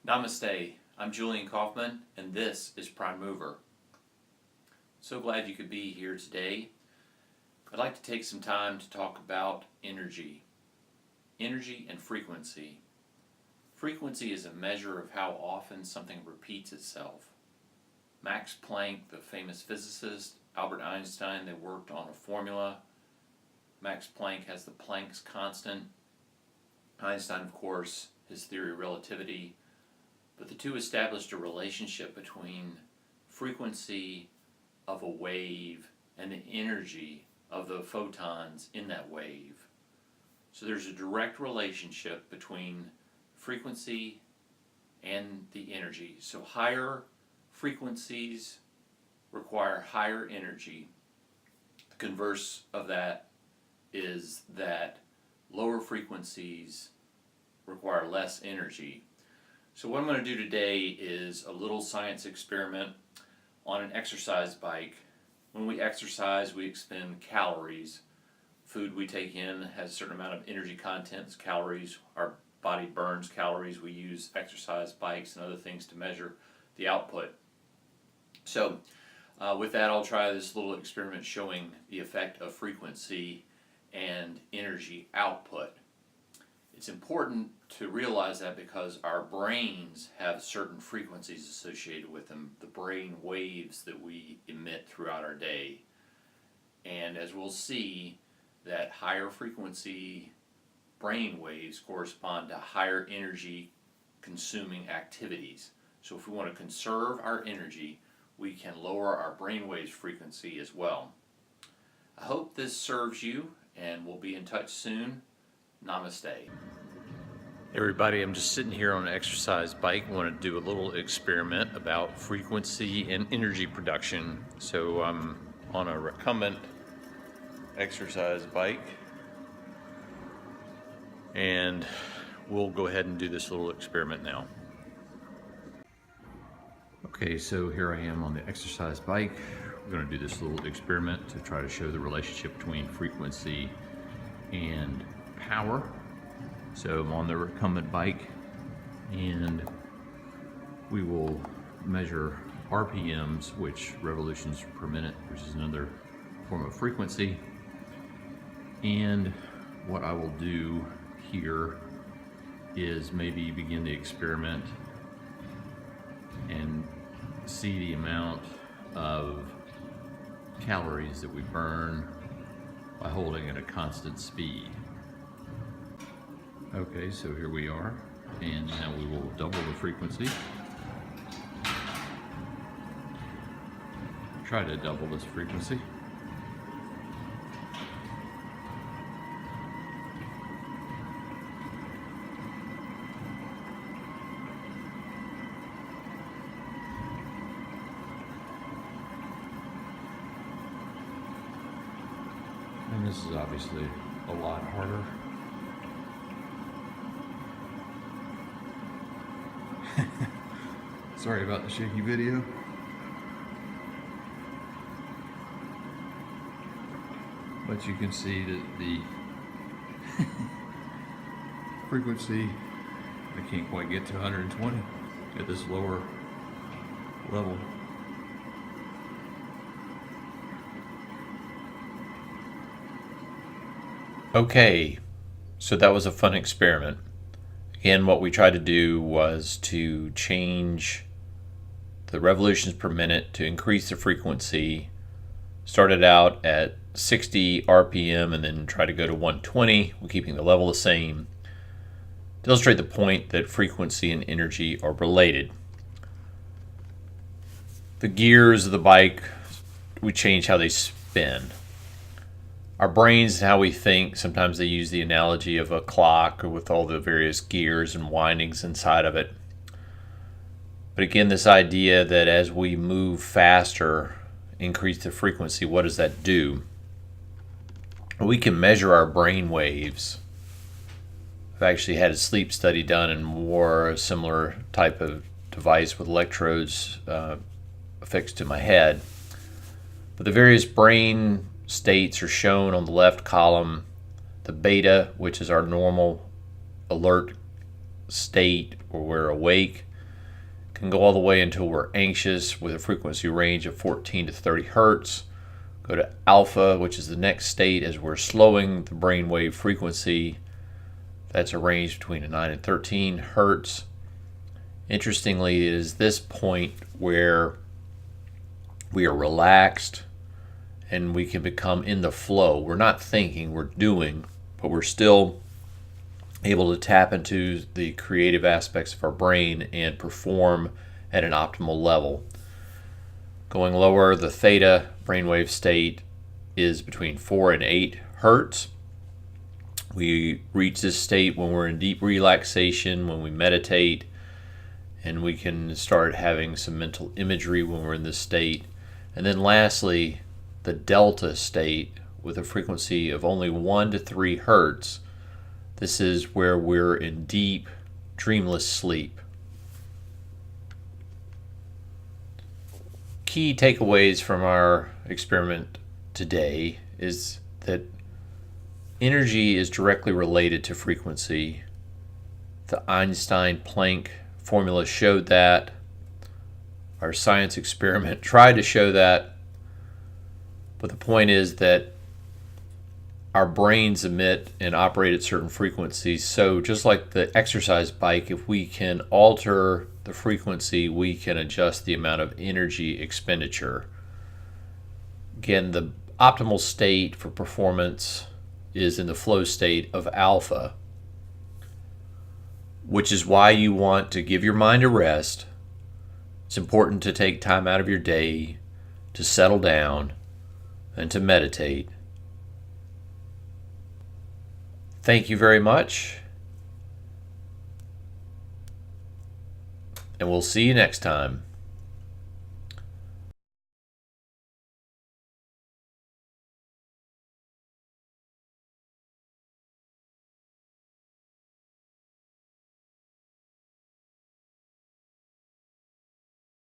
Namaste, I'm Julian Kaufman, and this is Prime Mover. So glad you could be here today. I'd like to take some time to talk about energy and frequency. Frequency is a measure of how often something repeats itself. Max Planck, the famous physicist, Albert Einstein, they worked on a formula. Max Planck has the Planck's constant. Einstein, of course, his theory of relativity. But the two established a relationship between frequency of a wave and the energy of the photons in that wave. So there's a direct relationship between frequency and the energy. So higher frequencies require higher energy. The converse of that is that lower frequencies require less energy. So what I'm going to do today is a little science experiment on an exercise bike. When we exercise, we expend calories. Food we take in has a certain amount of energy content, calories. Our body burns calories. We use exercise bikes and other things to measure the output. So with that, I'll try this little experiment showing the effect of frequency and energy output. It's important to realize that because our brains have certain frequencies associated with them, the brain waves that we emit throughout our day. And as we'll see, that higher frequency brain waves correspond to higher energy consuming activities. So if we want to conserve our energy, we can lower our brain waves frequency as well. I hope this serves you, and we'll be in touch soon. Namaste. Everybody, I'm just sitting here on an exercise bike. I want to do a little experiment about frequency and energy production. So I'm on a recumbent exercise bike, and we'll go ahead and do this little experiment now. Okay, so here I am on the exercise bike. We're going to do this little experiment to try to show the relationship between frequency and power. So I'm on the recumbent bike, and we will measure RPMs, which revolutions per minute, which is another form of frequency. And what I will do here is maybe begin the experiment and see the amount of calories that we burn by holding at a constant speed. Okay, so here we are, and now we will double the frequency. Try to double this frequency. And this is obviously a lot harder. Sorry about the shaky video. But you can see that the frequency, I can't quite get to 120 at this lower level. Okay, so that was a fun experiment. Again, what we tried to do was to change the revolutions per minute to increase the frequency. Started out at 60 RPM and then try to go to 120, we're keeping the level the same, to illustrate the point that frequency and energy are related. The gears of the bike, we change how they spin. Our brains and how we think, sometimes they use the analogy of a clock or with all the various gears and windings inside of it. But again, this idea that as we move faster, increase the frequency, what does that do? We can measure our brain waves. I've actually had a sleep study done and wore a similar type of device with electrodes affixed to my head. But the various brain states are shown on the left column. The beta, which is our normal alert state where we're awake. Can go all the way until we're anxious with a frequency range of 14 to 30 hertz. Go to alpha, which is the next state as we're slowing the brainwave frequency. That's a range between 9 and 13 hertz. Interestingly, it is this point where we are relaxed and we can become in the flow. We're not thinking, we're doing, but we're still able to tap into the creative aspects of our brain and perform at an optimal level. Going lower, the theta brainwave state is between 4 and 8 hertz. We reach this state when we're in deep relaxation, when we meditate, and we can start having some mental imagery when we're in this state. And then lastly, the delta state with a frequency of only 1 to 3 hertz. This is where we're in deep, dreamless sleep. Key takeaways from our experiment today is that energy is directly related to frequency. The Einstein-Planck formula showed that. Our science experiment tried to show that. But the point is that our brains emit and operate at certain frequencies. So just like the exercise bike, if we can alter the frequency, we can adjust the amount of energy expenditure. Again, the optimal state for performance is in the flow state of alpha, which is why you want to give your mind a rest. It's important to take time out of your day to settle down and to meditate. Thank you very much, and we'll see you next time.